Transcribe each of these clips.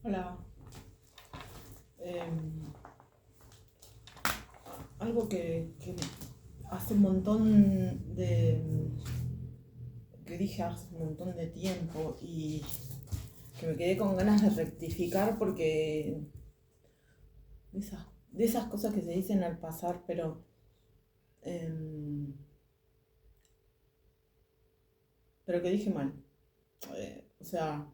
Hola. Em, Algo que hace un montón que dije hace un montón de tiempo y que me quedé con ganas de rectificar porque de esas cosas que se dicen al pasar, em, pero que dije mal. O sea,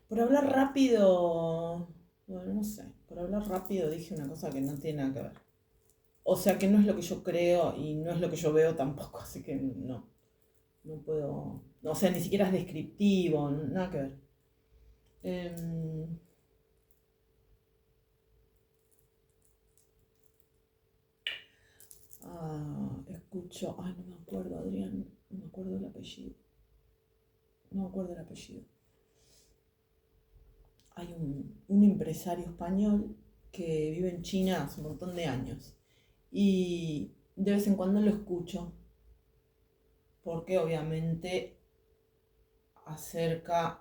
por hablar rápido, bueno, no sé, por hablar rápido dije una cosa que no tiene nada que ver. O sea que no es lo que yo creo y no es lo que yo veo tampoco, así que no puedo, o sea, ni siquiera es descriptivo, nada que ver. Em, Escucho, ay, no me acuerdo, Adrián, no me acuerdo el apellido, no me acuerdo el apellido. Hay un empresario español que vive en China hace un montón de años y de vez en cuando lo escucho porque obviamente acerca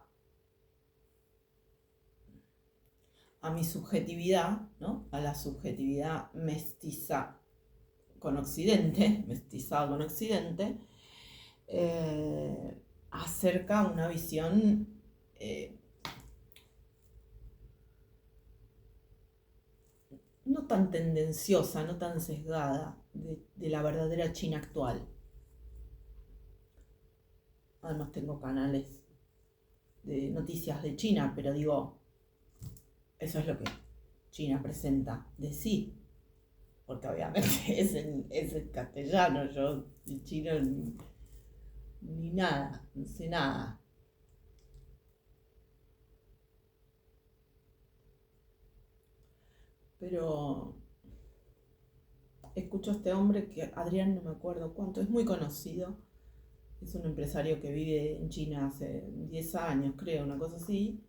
a mi subjetividad, ¿no? A la subjetividad mestiza con Occidente, mestizado con Occidente, acerca una visión eh, no tan tendenciosa, no tan sesgada de la verdadera China actual. Además tengo canales de noticias de China, pero digo, eso es lo que China presenta de sí, porque obviamente es en castellano, yo el chino ni nada, no sé nada. Pero escucho a este hombre que Adrián no me acuerdo cuánto, es muy conocido, es un empresario que vive en China hace 10 años, creo, una cosa así.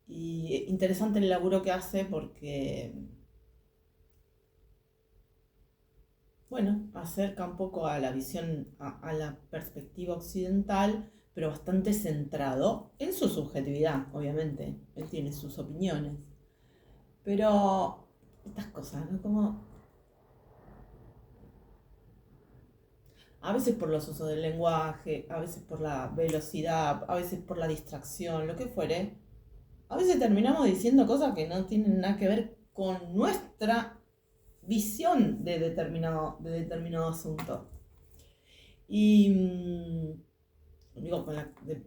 Y interesante el laburo que hace porque, bueno, acerca un poco a la visión, a la perspectiva occidental, pero bastante centrado en su subjetividad, obviamente. Él tiene sus opiniones. Pero estas cosas, ¿no? Como a veces por los usos del lenguaje, a veces por la velocidad, a veces por la distracción, lo que fuere, a veces terminamos diciendo cosas que no tienen nada que ver con nuestra visión de determinado asunto. Y digo,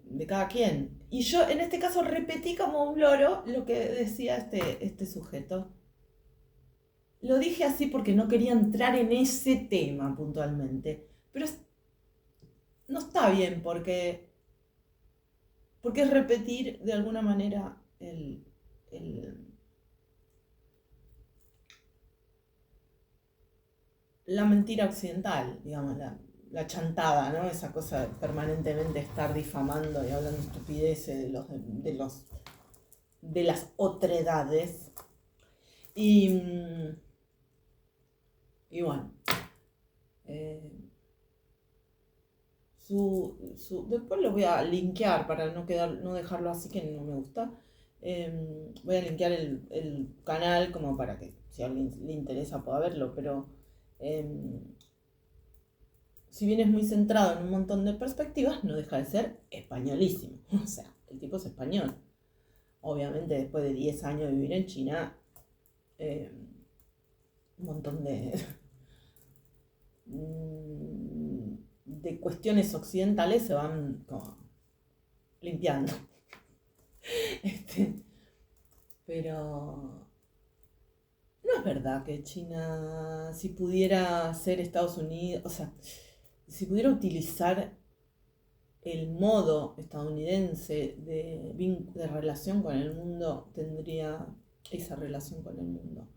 de cada quien. Y yo en este caso repetí como un loro lo que decía este sujeto. Lo dije así porque no quería entrar en ese tema puntualmente. Pero no está bien porque es repetir de alguna manera el- la mentira occidental, digamos, la chantada, ¿no? Esa cosa de permanentemente estar difamando y hablando estupideces de las otredades. Y, y bueno, eh, después lo voy a linkear para no dejarlo así que no me gusta. Voy a linkear el canal como para que si a alguien le interesa pueda verlo, pero em, si bien es muy centrado en un montón de perspectivas, no deja de ser españolísimo. O sea, el tipo es español. Obviamente después de 10 años de vivir en China, em, un montón de cuestiones occidentales se van como limpiando. Este, pero no es verdad que China, si pudiera ser Estados Unidos, o sea, si pudiera utilizar el modo estadounidense de relación con el mundo, tendría esa relación con el mundo.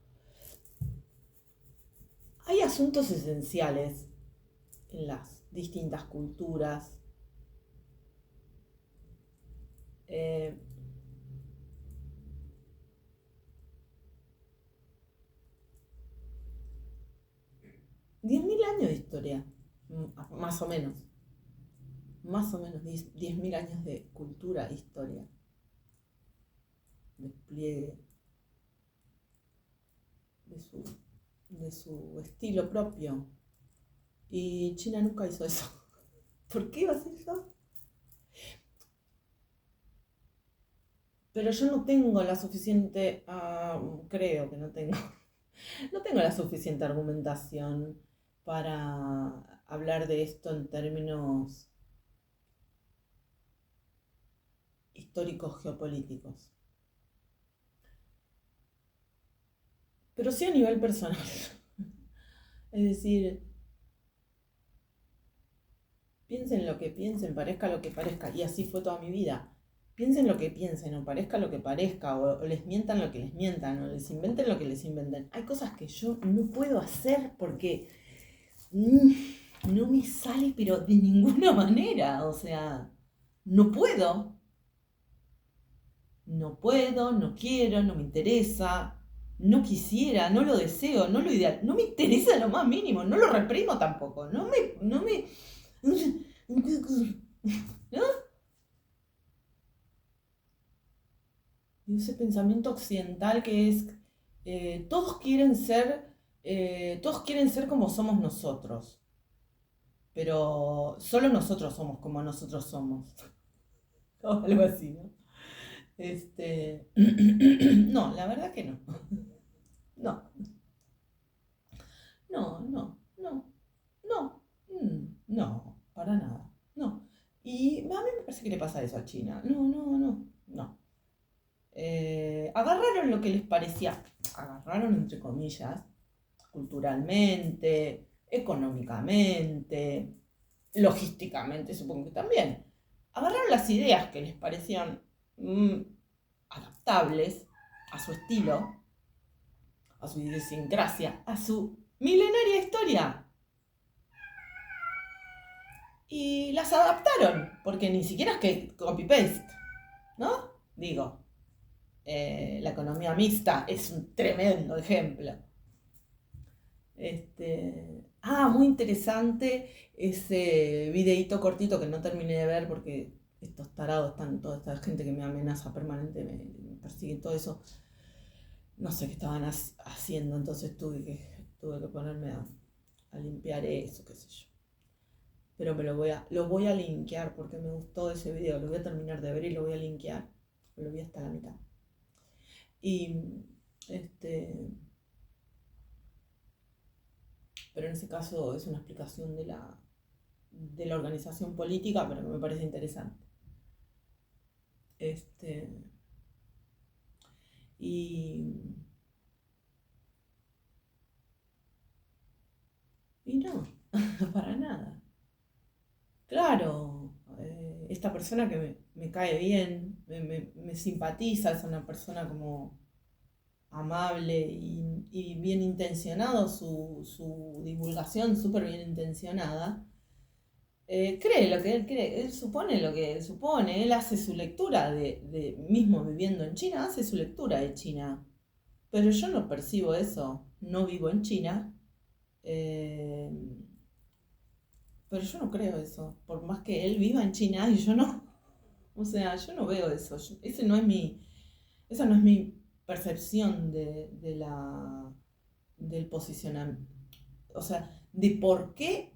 Hay asuntos esenciales en las distintas culturas. Eh, 10.000 años de historia, más o menos 10.000 años de cultura e historia. despliegue de su estilo propio. Y China nunca hizo eso. ¿Por qué iba a hacer eso? Pero yo no tengo la suficiente, creo que no tengo, no tengo la suficiente argumentación para hablar de esto en términos históricos geopolíticos. Pero sí a nivel personal. Es decir, piensen lo que piensen, parezca lo que parezca, y así fue toda mi vida. Piensen lo que piensen, o parezca lo que parezca, o les mientan lo que les mientan, o les inventen lo que les inventen. Hay cosas que yo no puedo hacer porque no me sale, pero de ninguna manera. O sea, no puedo. No puedo, no quiero, no me interesa, no quisiera, no lo deseo, no lo ideal, no me interesa lo más mínimo, no lo reprimo tampoco, ¿no? Y ese pensamiento occidental que es, todos quieren ser como somos nosotros, pero solo nosotros somos como nosotros somos, o algo así, ¿no? No, la verdad que no. No, no, no, no, no, no, para nada, no. Y a mí me parece que le pasa eso a China. No, no, no, no. Agarraron lo que les parecía, agarraron entre comillas, culturalmente, económicamente, logísticamente, supongo que también. Agarraron las ideas que les parecían adaptables a su estilo, a su idiosincrasia, a su milenaria historia. Y las adaptaron, porque ni siquiera es que copy-paste, ¿no? Digo, la economía mixta es un tremendo ejemplo. Muy interesante ese videíto cortito que no terminé de ver porque estos tarados están, toda esta gente que me amenaza permanentemente, me persigue todo eso. No sé qué estaban haciendo, entonces tuve que ponerme a limpiar eso, qué sé yo. Pero lo voy a linkear porque me gustó ese video, lo voy a terminar de ver y lo voy a linkear. Lo vi hasta la mitad. Y pero en ese caso es una explicación de la organización política, pero que me parece interesante. Y, y no, para nada. Claro, esta persona que me cae bien, me simpatiza, es una persona como amable y bien intencionado, su divulgación súper bien intencionada. Cree lo que él cree, él supone lo que él supone, él hace su lectura mismo viviendo en China, hace su lectura de China. Pero yo no percibo eso, no vivo en China, eh, pero yo no creo eso, por más que él viva en China y yo no. O sea, yo no veo eso, esa no es mi percepción del posicionamiento. O sea, de por qué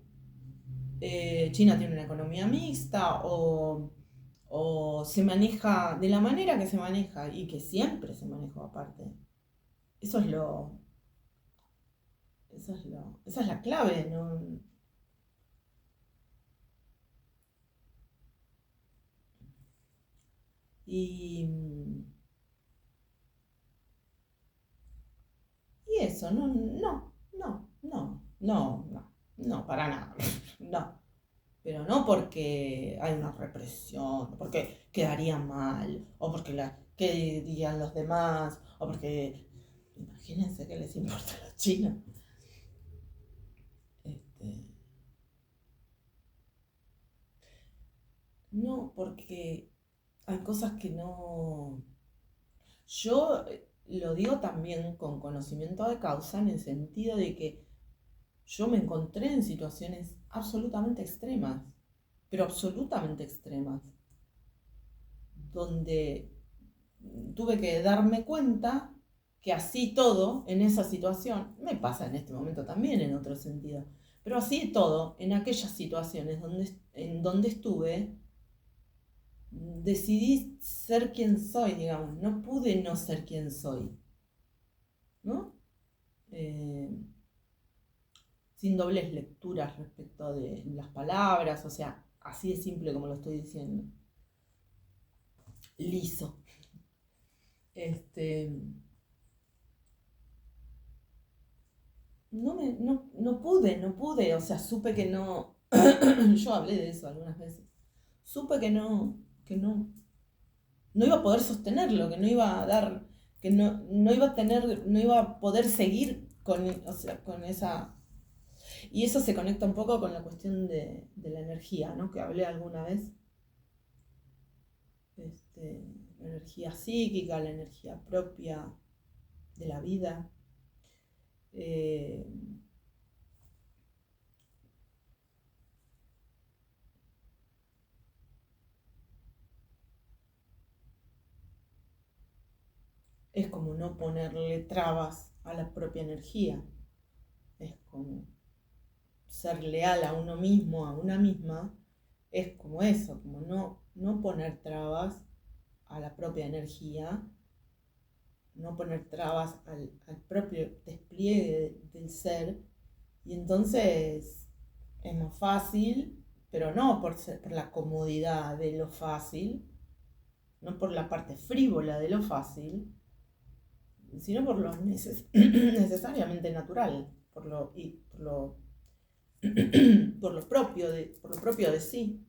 China tiene una economía mixta o se maneja de la manera que se maneja y que siempre se manejó aparte. Eso es lo, esa es la clave, ¿no? Y, y eso, no, no, no, no, no, no, no, para nada, no. Pero no porque hay una represión, porque quedaría mal, o porque qué dirían los demás, o porque imagínense que les importa a los chinos. Este, no, porque hay cosas que no. Yo lo digo también con conocimiento de causa en el sentido de que yo me encontré en situaciones absolutamente extremas, pero absolutamente extremas, donde tuve que darme cuenta que así todo, en esa situación, me pasa en este momento también en otro sentido, pero así todo, en aquellas situaciones en donde estuve, decidí ser quien soy, digamos, no pude no ser quien soy, ¿no? Eh, Sin dobles lecturas respecto de las palabras, o sea, así de simple como lo estoy diciendo, liso. Este, no pude, o sea, supe que no, yo hablé de eso algunas veces, supe que no iba a poder sostenerlo, que no iba a dar, que no iba a tener, no iba a poder seguir con, o sea, con esa. Y eso se conecta un poco con la cuestión de la energía, ¿no? Que hablé alguna vez. La energía psíquica, la energía propia de la vida. Eh, es como no ponerle trabas a la propia energía. Es como ser leal a uno mismo, a una misma. Es como eso, como no poner trabas a la propia energía, no poner trabas al propio despliegue del ser. Y entonces es más fácil, pero no por la comodidad de lo fácil, no por la parte frívola de lo fácil, sino por lo necesariamente natural, por lo propio de sí,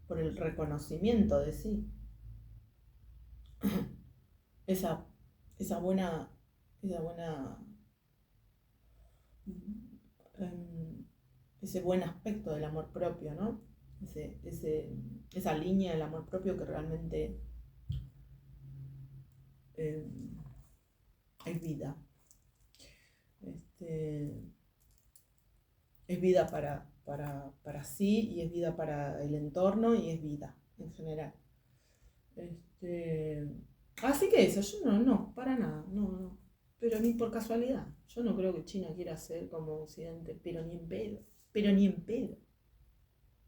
por el reconocimiento de sí. Esa, esa buena, esa buena, ese buen aspecto del amor propio, ¿no? Esa línea del amor propio que realmente eh, es vida. Este, es vida para sí y es vida para el entorno y es vida en general. Este, Así que eso, yo no, para nada, no. Pero ni por casualidad. Yo no creo que China quiera ser como Occidente, pero ni en pedo. Pero ni en pedo.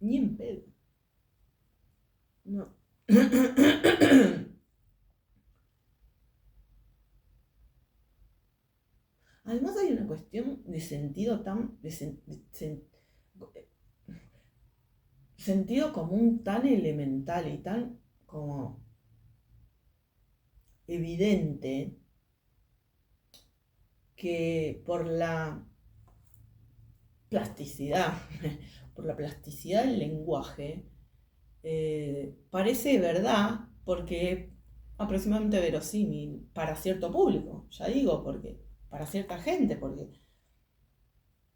Ni en pedo. No. Además hay una cuestión de sentido tan. Sentido común tan elemental y tan como evidente que plasticidad, por la plasticidad del lenguaje, parece verdad porque es aproximadamente verosímil para cierto público, ya digo, porque para cierta gente, porque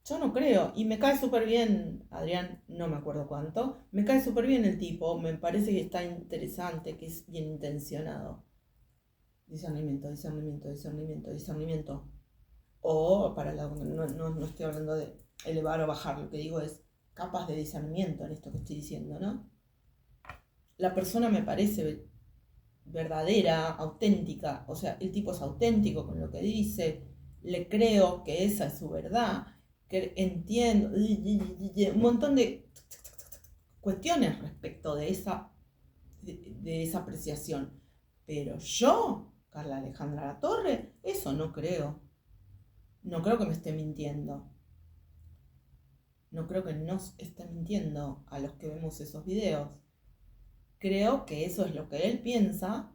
yo no creo, y me cae súper bien, Adrián, no me acuerdo cuánto, me cae súper bien el tipo, me parece que está interesante, que es bien intencionado. Discernimiento, discernimiento, discernimiento, discernimiento. O no estoy hablando de elevar o bajar, lo que digo es capas de discernimiento en esto que estoy diciendo, ¿no? La persona me parece verdadera, auténtica, o sea, el tipo es auténtico con lo que dice, le creo que esa es su verdad, que entiendo, un montón de cuestiones respecto de esa apreciación. Pero yo, Carla Alejandra Latorre, eso no creo. No creo que me esté mintiendo. No creo que nos esté mintiendo a los que vemos esos videos. Creo que eso es lo que él piensa,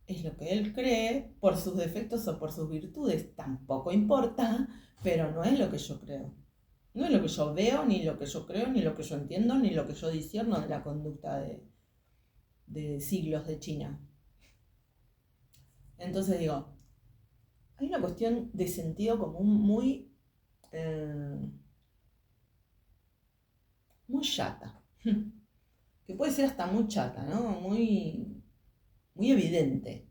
es lo que él cree, por sus defectos o por sus virtudes. Tampoco importa, pero no es lo que yo creo. No es lo que yo veo, ni lo que yo creo, ni lo que yo entiendo, ni lo que yo discierno de la conducta de siglos de China. Entonces digo, hay una cuestión de sentido común eh, muy chata, que puede ser hasta muy chata, ¿no? Muy evidente.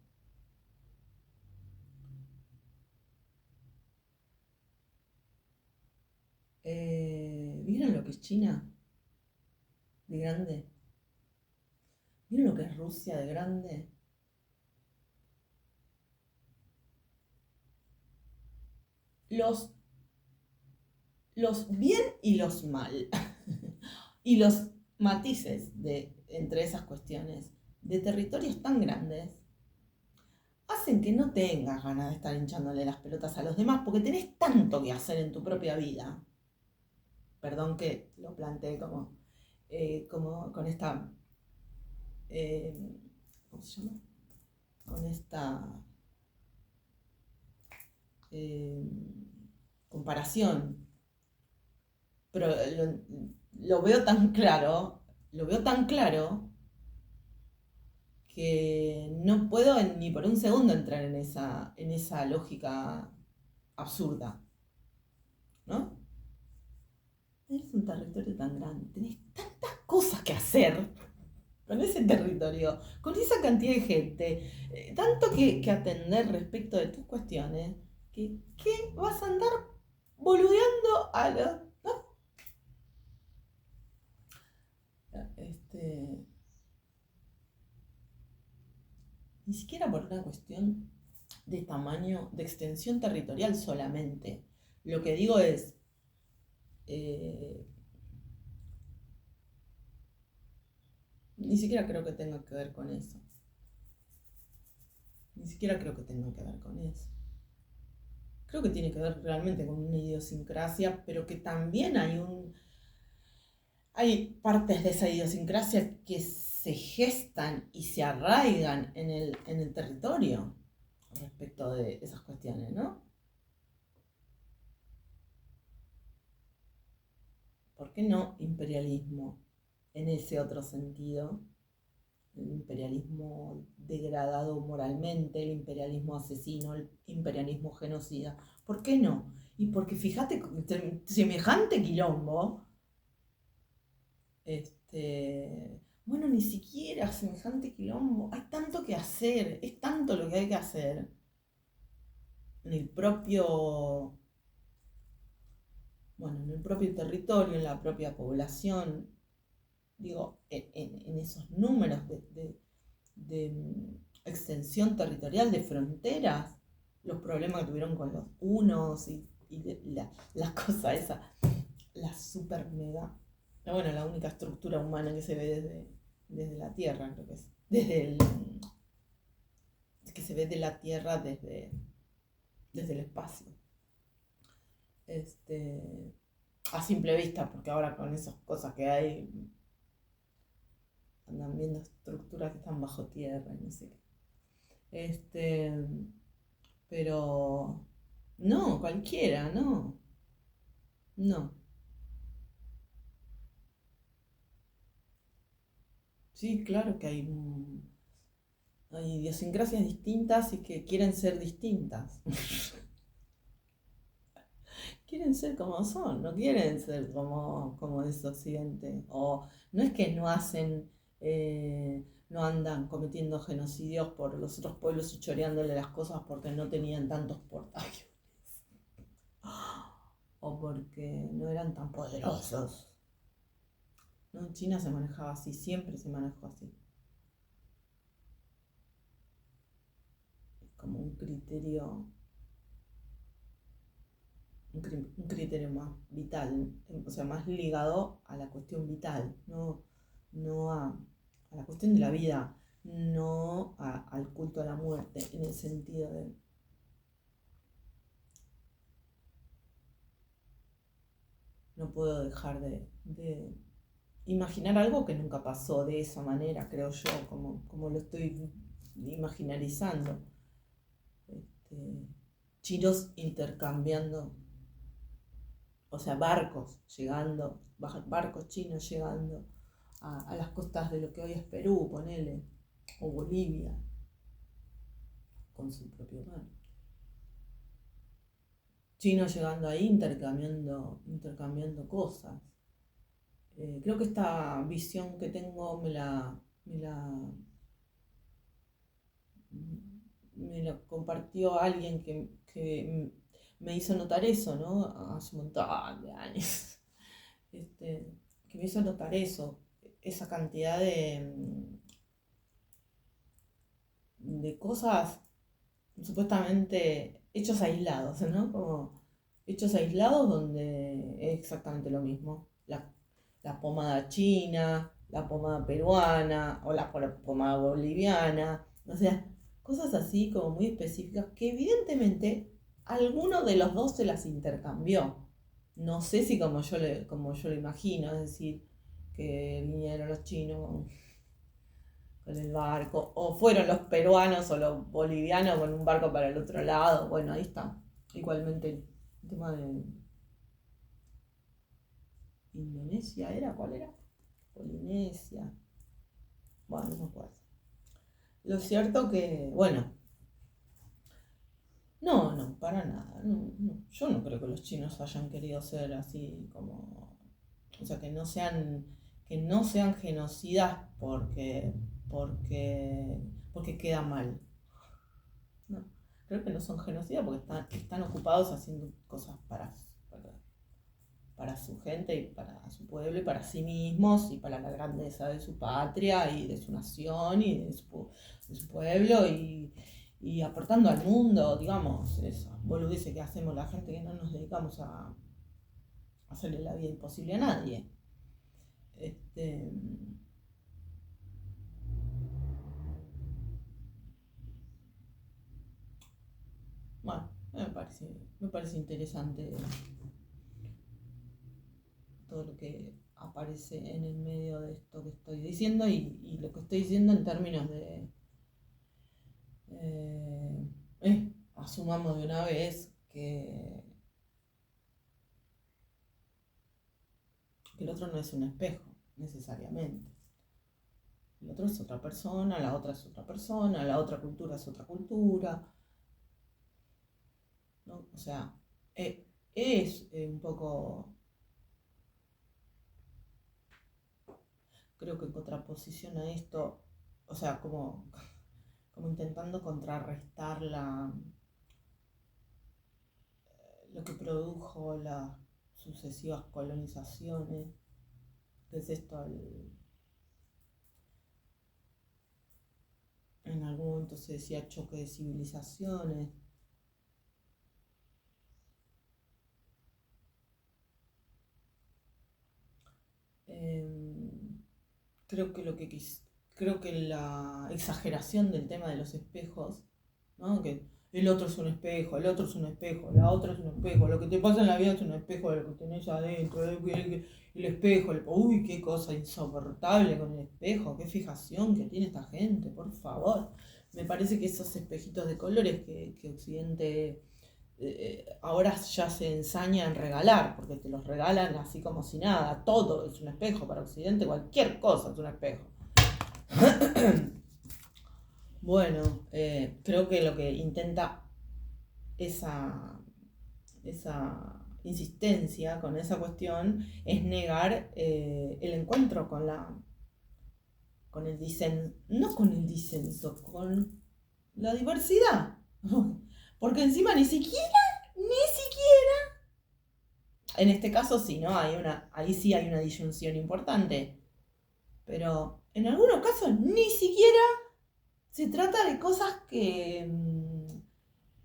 ¿Vieron lo que es China? De grande. ¿Miren lo que es Rusia de grande? Los, los bien y los mal. Y los matices entre esas cuestiones de territorios tan grandes hacen que no tengas ganas de estar hinchándole las pelotas a los demás porque tenés tanto que hacer en tu propia vida. Perdón que lo planteé como con esta, eh, ¿cómo se llama? Con esta eh, comparación, pero lo veo tan claro, lo veo tan claro que no puedo ni por un segundo entrar en esa lógica absurda, ¿no? Es un territorio tan grande, tenés tantas cosas que hacer con ese territorio, con esa cantidad de gente, tanto que atender respecto de tus cuestiones, que vas a andar boludeando a los... ¿no? Este, Ni siquiera por una cuestión de tamaño, de extensión territorial solamente. Lo que digo es, eh, ni siquiera creo que tenga que ver con eso. Ni siquiera creo que tenga que ver con eso. Creo que tiene que ver realmente con una idiosincrasia, pero que también hay partes de esa idiosincrasia que se gestan y se arraigan en el territorio respecto de esas cuestiones, ¿no? ¿Por qué no imperialismo en ese otro sentido? El imperialismo degradado moralmente, el imperialismo asesino, el imperialismo genocida. ¿Por qué no? Y porque fíjate, semejante quilombo, bueno, ni siquiera semejante quilombo, hay tanto que hacer, es tanto lo que hay que hacer en el propio territorio, en la propia población, digo, en esos números de extensión territorial, de fronteras, los problemas que tuvieron con los unos y la cosa esa, la super mega, bueno, la única estructura humana que se ve desde la Tierra, creo que es, que se ve de la Tierra desde el espacio. A simple vista, porque ahora con esas cosas que hay, andan viendo estructuras que están bajo tierra y no sé qué. Pero no, cualquiera, no, no. Sí, claro que hay idiosincrasias distintas y que quieren ser distintas. Quieren ser como son, no quieren ser como es Occidente. O no es que no andan cometiendo genocidios por los otros pueblos y choreándole las cosas porque no tenían tantos portaaviones. O porque no eran tan poderosos. No, en China se manejaba así, siempre se manejó así. Es como un criterio más vital, o sea, más ligado a la cuestión vital, no a la cuestión de la vida, no al culto a la muerte, en el sentido de... No puedo dejar de imaginar algo que nunca pasó de esa manera, creo yo, como lo estoy imaginarizando. Este, Chinos intercambiando, o sea, barcos chinos llegando a las costas de lo que hoy es Perú, ponele, o Bolivia, con su propio mar. Chinos llegando ahí intercambiando cosas. Creo que esta visión que tengo me la compartió alguien que me hizo notar eso, ¿no? Hace un montón de años. Que me hizo notar eso, esa cantidad de cosas supuestamente hechos aislados, ¿no? Como hechos aislados donde es exactamente lo mismo. La pomada china, la pomada peruana o la pomada boliviana. O sea, cosas así como muy específicas que evidentemente alguno de los dos se las intercambió. No sé si como yo lo imagino, es decir, que vinieron los chinos con el barco, o fueron los peruanos o los bolivianos con un barco para el otro lado. Bueno, ahí está. Igualmente el tema de Indonesia, ¿era? ¿Cuál era? Polinesia. Bueno, no me acuerdo. Lo cierto que, bueno, no, para nada. No. Yo no creo que los chinos hayan querido ser así como, o sea, que no sean genocidas porque queda mal. No, creo que no son genocidas porque están ocupados haciendo cosas para su gente y para su pueblo y para sí mismos y para la grandeza de su patria y de su nación y de su pueblo y aportando al mundo, digamos, eso, boludeces que hacemos la gente que no nos dedicamos a hacerle la vida imposible a nadie. Este, bueno, me parece interesante todo lo que aparece en el medio de esto que estoy diciendo y lo que estoy diciendo en términos de eh, asumamos de una vez que el otro no es un espejo, necesariamente. El otro es otra persona, la otra es otra persona, la otra cultura es otra cultura, ¿no? O sea, es un poco, creo que en contraposición a esto, o sea, como intentando contrarrestar lo que produjo las sucesivas colonizaciones, que es esto, en algún momento se decía choque de civilizaciones. Eh, creo que creo que la exageración del tema de los espejos, ¿no? Que el otro es un espejo, el otro es un espejo, la otra es un espejo, lo que te pasa en la vida es un espejo de lo que tenés adentro, el espejo, uy, qué cosa insoportable con el espejo, qué fijación que tiene esta gente, por favor. Me parece que esos espejitos de colores que Occidente ahora ya se ensaña en regalar, porque te los regalan así como si nada, todo es un espejo para Occidente, cualquier cosa es un espejo. Bueno, creo que lo que intenta esa, esa insistencia con esa cuestión es negar el encuentro con el disenso, no con el disenso, con la diversidad. Porque encima ni siquiera, en este caso sí, ¿no? Ahí sí hay una disyunción importante. Pero en algunos casos ni siquiera se trata de cosas que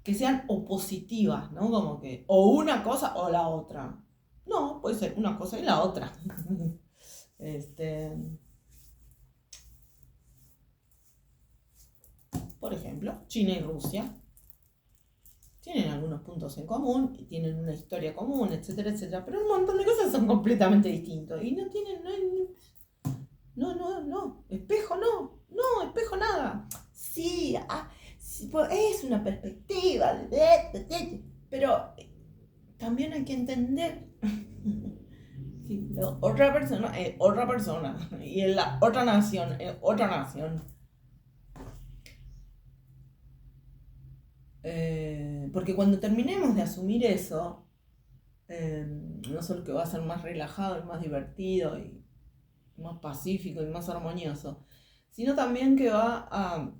sean opositivas, ¿no? Como que o una cosa o la otra. No, puede ser una cosa y la otra. este, por ejemplo, China y Rusia tienen algunos puntos en común y tienen una historia común, etcétera, etcétera, pero un montón de cosas son completamente distintos y no tienen, no, espejo no, espejo nada. Sí, sí, pues, es una perspectiva, pero también hay que entender que la otra persona es otra persona y en la otra nación es otra nación. Porque cuando terminemos de asumir eso, no solo que va a ser más relajado y más divertido y más pacífico y más armonioso, sino también que va a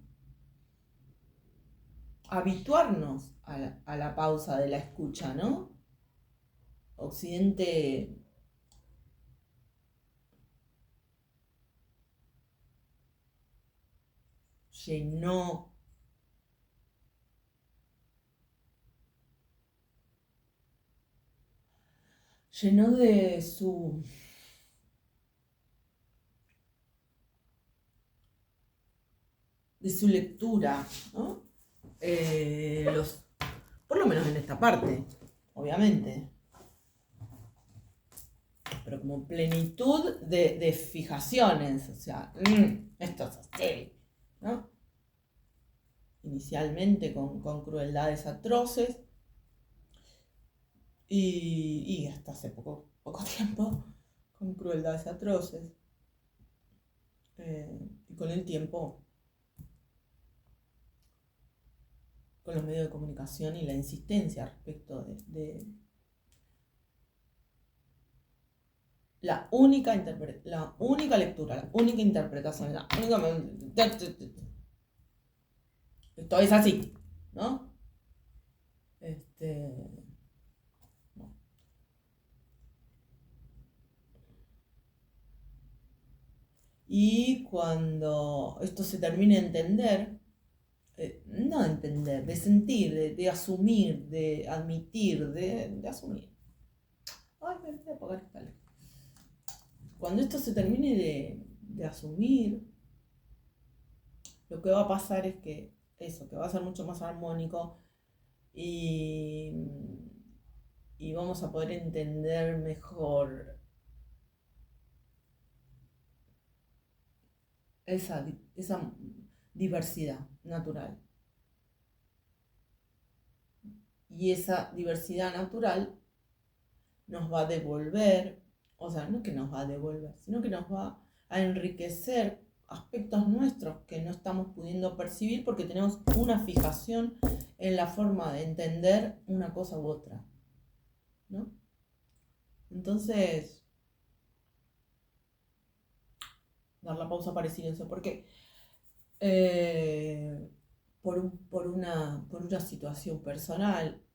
habituarnos a la pausa de la escucha, ¿no? Occidente llenó llenó de su lectura, ¿no? Por lo menos en esta parte, obviamente, pero como plenitud de fijaciones, o sea, esto es así, ¿no? Inicialmente con crueldades atroces y hasta hace poco tiempo con crueldades atroces. Y con el tiempo, con los medios de comunicación y la insistencia respecto de la única lectura, la única interpretación, esto es así, ¿no? No. Y cuando esto se termine de entender, no de entender, de sentir, de asumir, de admitir, de asumir. Ay, me voy a apagar esta luz. Cuando esto se termine de asumir, lo que va a pasar es que que va a ser mucho más armónico y, y vamos a poder entender mejor esa diversidad natural. Y esa diversidad natural nos va a devolver, o sea, no es que nos va a devolver, sino que nos va a enriquecer aspectos nuestros que no estamos pudiendo percibir porque tenemos una fijación en la forma de entender una cosa u otra, ¿no? Entonces, dar la pausa para el silencio, porque por una situación personal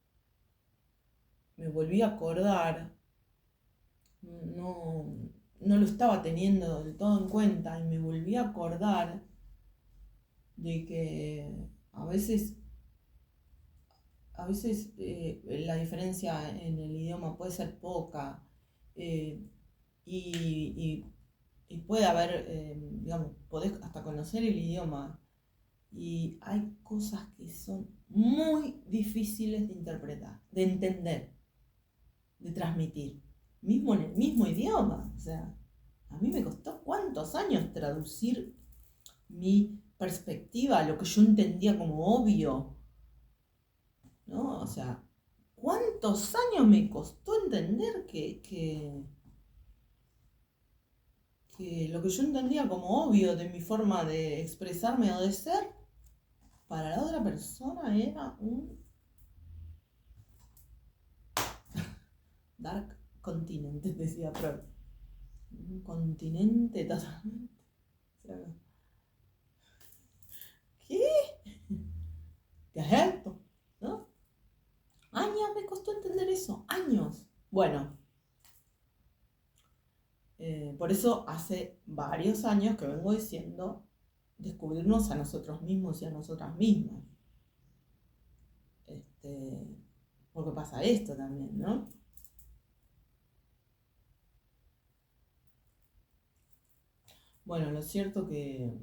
me volví a acordar, no, no lo estaba teniendo del todo en cuenta y me volví a acordar de que a veces la diferencia en el idioma puede ser poca eh, y, y puede haber, digamos, podés hasta conocer el idioma y hay cosas que son muy difíciles de interpretar, de entender, de transmitir, mismo en el mismo idioma. O sea, a mí me costó cuántos años traducir mi perspectiva, lo que yo entendía como obvio, ¿no? O sea, ¿cuántos años me costó entender que lo que yo entendía como obvio de mi forma de expresarme o de ser, para la otra persona era un dark continente, decía Freud. Un continente totalmente. O sea, ¿qué? ¿Qué es esto? ¿No? Años me costó entender eso, años. Bueno, por eso hace varios años que vengo diciendo descubrirnos a nosotros mismos y a nosotras mismas. Porque pasa esto también, ¿no? Bueno, lo cierto que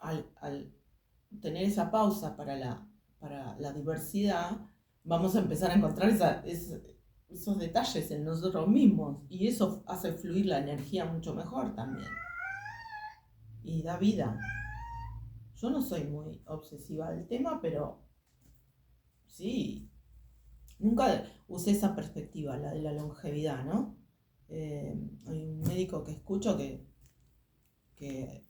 al tener esa pausa para la diversidad, vamos a empezar a encontrar esos detalles en nosotros mismos y eso hace fluir la energía mucho mejor también y da vida. Yo no soy muy obsesiva del tema, pero sí, nunca usé esa perspectiva, la de la longevidad, ¿no? Hay un médico que escucho que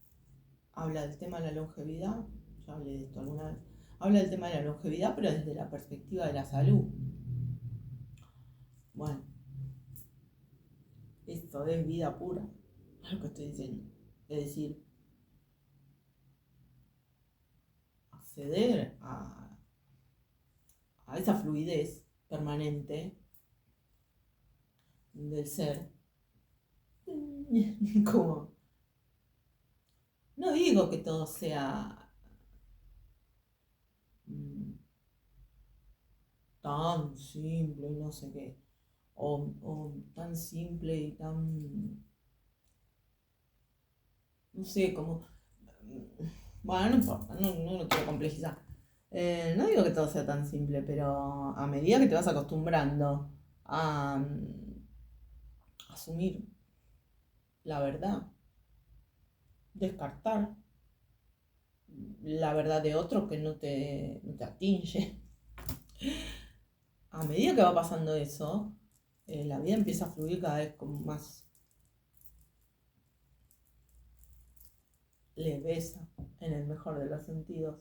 habla del tema de la longevidad, yo hablé de esto alguna vez, habla del tema de la longevidad, pero desde la perspectiva de la salud. Bueno, esto es vida pura, lo que estoy diciendo. Es decir, acceder a esa fluidez permanente del ser, como, no digo que todo sea tan simple y no sé qué, o tan simple y tan, no sé, como, bueno, no importa, no lo quiero complejizar. No digo que todo sea tan simple, pero a medida que te vas acostumbrando a asumir la verdad, descartar la verdad de otro que no te atinge, a medida que va pasando eso, la vida empieza a fluir cada vez con más leveza, en el mejor de los sentidos.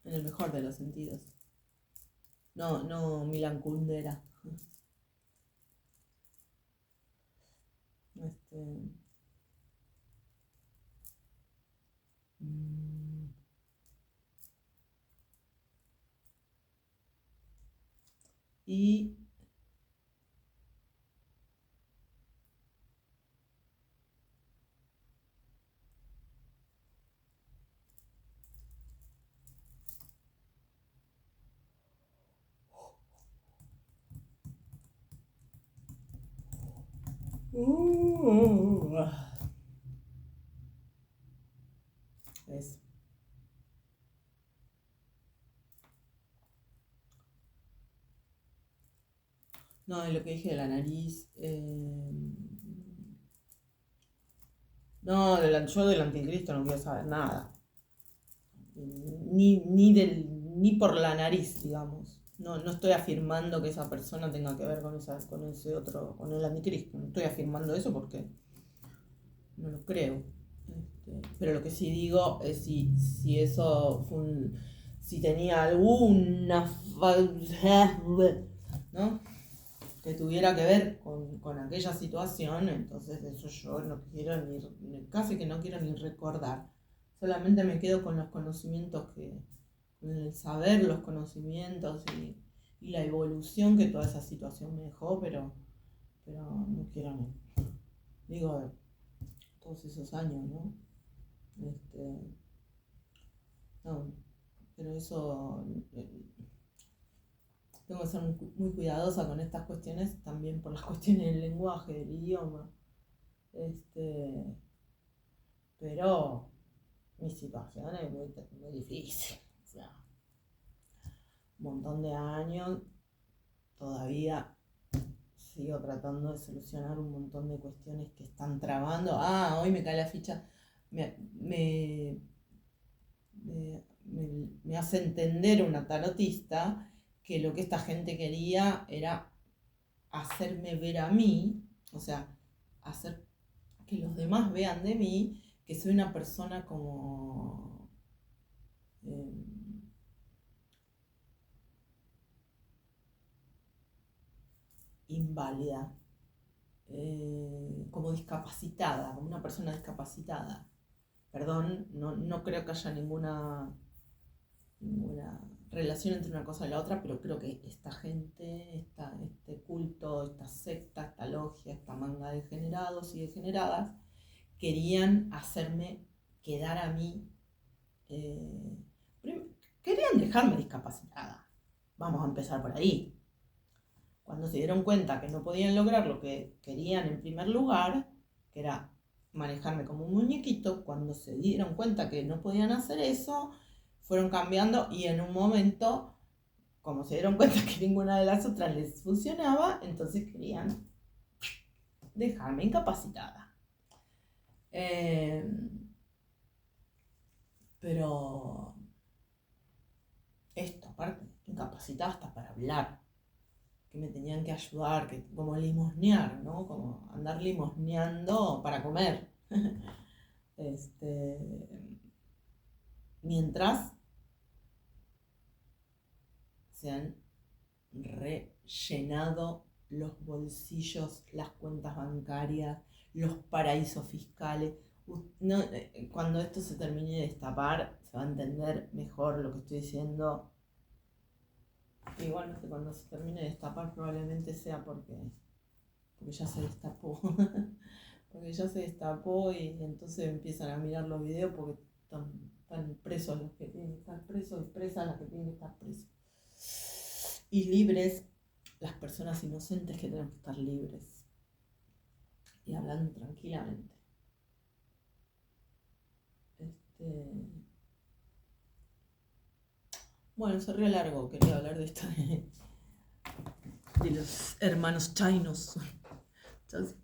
En el mejor de los sentidos. No, no Milan Kundera. Este, mm, y eso. No, y lo que dije de la nariz. No, yo del anticristo no quiero saber nada. Ni por la nariz, digamos. No, no estoy afirmando que esa persona tenga que ver con ese otro, con el anticristo. No estoy afirmando eso porque no lo creo. Pero lo que sí digo es si eso fue si tenía alguna ¿no? Que tuviera que ver con aquella situación, entonces eso yo no quiero casi que no quiero ni recordar. Solamente me quedo con los conocimientos con el saber los conocimientos y la evolución que toda esa situación me dejó, pero no quiero ni, digo, todos esos años, ¿no? No, pero eso, tengo que ser muy cuidadosa con estas cuestiones, también por las cuestiones del lenguaje, del idioma. Este, pero mi situación es muy difícil. O sea, un montón de años todavía sigo tratando de solucionar un montón de cuestiones que están trabando. Hoy me cae la ficha. Me, me, me hace entender una tarotista que lo que esta gente quería era hacerme ver a mí, o sea, hacer que los demás vean de mí que soy una persona como eh, inválida, como discapacitada, como una persona discapacitada. Perdón, no creo que haya ninguna relación entre una cosa y la otra, pero creo que esta gente, este culto, esta secta, esta logia, esta manga de degenerados y degeneradas, querían hacerme quedar a mí, eh, querían dejarme discapacitada. Vamos a empezar por ahí. Cuando se dieron cuenta que no podían lograr lo que querían en primer lugar, que era manejarme como un muñequito, cuando se dieron cuenta que no podían hacer eso, fueron cambiando y en un momento, como se dieron cuenta que ninguna de las otras les funcionaba, entonces querían dejarme incapacitada. Pero esto, aparte, incapacitada hasta para hablar, que me tenían que ayudar, que como limosnear, ¿no? Como andar limosneando para comer. Este, mientras se han rellenado los bolsillos, las cuentas bancarias, los paraísos fiscales. No, cuando esto se termine de destapar, se va a entender mejor lo que estoy diciendo. Igualmente cuando se termine de destapar probablemente sea porque ya se destapó. Porque ya se destapó y entonces empiezan a mirar los videos porque están presos los que tienen que estar presos y presas las que tienen que estar presos. Y libres las personas inocentes que tenemos que estar libres y hablando tranquilamente. Bueno, se ríe largo, quería hablar de esto de los hermanos chinos. Entonces,